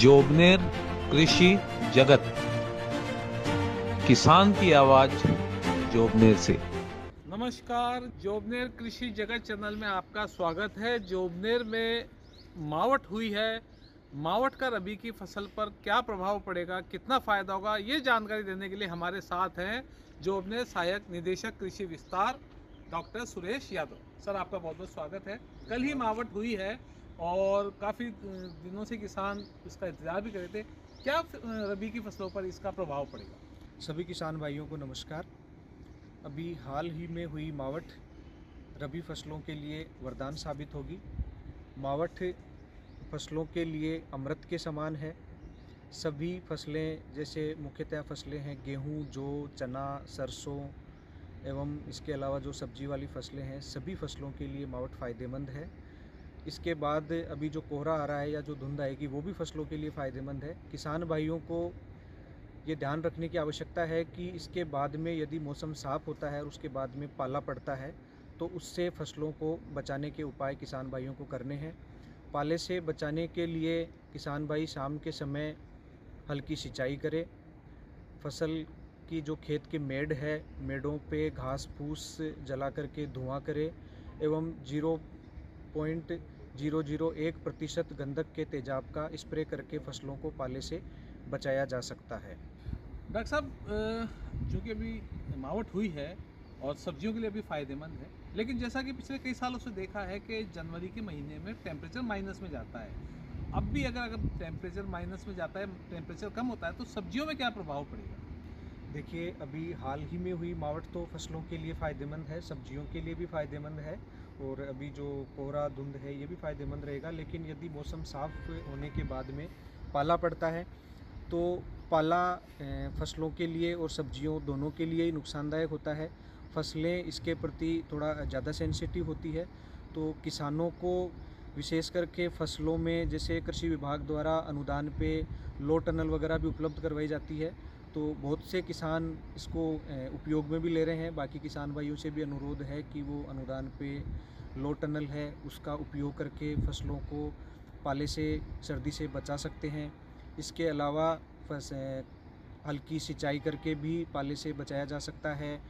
जोबनेर कृषि जगत, किसान की आवाज जोबनेर से। नमस्कार, जोबनेर कृषि जगत चैनल में आपका स्वागत है। जोबनेर में मावठ हुई है। मावठ का रबी की फसल पर क्या प्रभाव पड़ेगा, कितना फ़ायदा होगा, ये जानकारी देने के लिए हमारे साथ हैं जोबनेर सहायक निदेशक कृषि विस्तार डॉक्टर सुरेश यादव। सर, आपका बहुत बहुत स्वागत है। कल ही मावठ हुई है और काफ़ी दिनों से किसान इसका इंतज़ार भी कर रहे थे। क्या रबी की फसलों पर इसका प्रभाव पड़ेगा? सभी किसान भाइयों को नमस्कार। अभी हाल ही में हुई मावठ रबी फसलों के लिए वरदान साबित होगी। मावठ फसलों के लिए अमृत के समान है। सभी फसलें, जैसे मुख्यतः फसलें हैं गेहूं, जौ, चना, सरसों एवं इसके अलावा जो सब्जी वाली फसलें हैं, सभी फसलों के लिए मावठ फ़ायदेमंद है। इसके बाद अभी जो कोहरा आ रहा है या जो धुंध आएगी, वो भी फसलों के लिए फ़ायदेमंद है। किसान भाइयों को ये ध्यान रखने की आवश्यकता है कि इसके बाद में यदि मौसम साफ़ होता है और उसके बाद में पाला पड़ता है, तो उससे फसलों को बचाने के उपाय किसान भाइयों को करने हैं। पाले से बचाने के लिए किसान भाई शाम के समय हल्की सिंचाई करें। फसल की जो खेत के मेड़ है, मेड़ों पे घास फूस जला करके धुआं करें एवं 0.001% गंधक के तेजाब का स्प्रे करके फसलों को पाले से बचाया जा सकता है। डॉक्टर साहब, चूँकि अभी मावठ हुई है और सब्जियों के लिए भी फ़ायदेमंद है, लेकिन जैसा कि पिछले कई सालों से देखा है कि जनवरी के महीने में टेम्परेचर माइनस में जाता है। अब भी अगर टेम्परेचर माइनस में जाता है, टेम्परेचर कम होता है, तो सब्जियों में क्या प्रभाव पड़ेगा? देखिए, अभी हाल ही में हुई मावठ तो फसलों के लिए फ़ायदेमंद है, सब्जियों के लिए भी फ़ायदेमंद है और अभी जो कोहरा धुंध है ये भी फ़ायदेमंद रहेगा। लेकिन यदि मौसम साफ़ होने के बाद में पाला पड़ता है, तो पाला फसलों के लिए और सब्जियों दोनों के लिए ही नुकसानदायक होता है। फसलें इसके प्रति थोड़ा ज़्यादा सेंसिटिव होती है, तो किसानों को विशेष करके फसलों में जैसे कृषि विभाग द्वारा अनुदान पे लो टनल वगैरह भी उपलब्ध करवाई जाती है, तो बहुत से किसान इसको उपयोग में भी ले रहे हैं। बाकी किसान भाइयों से भी अनुरोध है कि वो अनुदान पे लो टनल है उसका उपयोग करके फसलों को पाले से, सर्दी से बचा सकते हैं। इसके अलावा हल्की सिंचाई करके भी पाले से बचाया जा सकता है।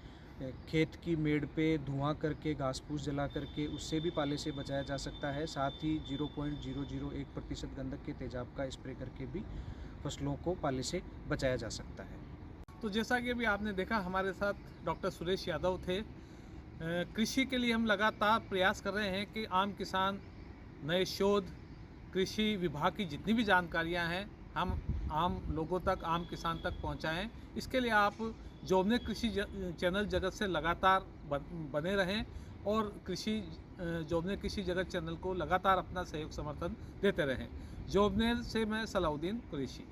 खेत की मेड़ पे धुआं करके, घास फूस जला करके उससे भी पाले से बचाया जा सकता है। साथ ही 0.001% गंधक के तेजाब का स्प्रे करके भी फसलों को पाले से बचाया जा सकता है। तो जैसा कि अभी आपने देखा, हमारे साथ डॉक्टर सुरेश यादव थे। कृषि के लिए हम लगातार प्रयास कर रहे हैं कि आम किसान, नए शोध, कृषि विभाग की जितनी भी जानकारियां हैं, हम आम लोगों तक, आम किसान तक पहुंचाएं। इसके लिए आप जोबनेर कृषि चैनल जगत से लगातार बने रहें और जोबनेर कृषि जगत चैनल को लगातार अपना सहयोग समर्थन देते रहें। जोबनेर से मैं सलाउद्दीन कुरैशी।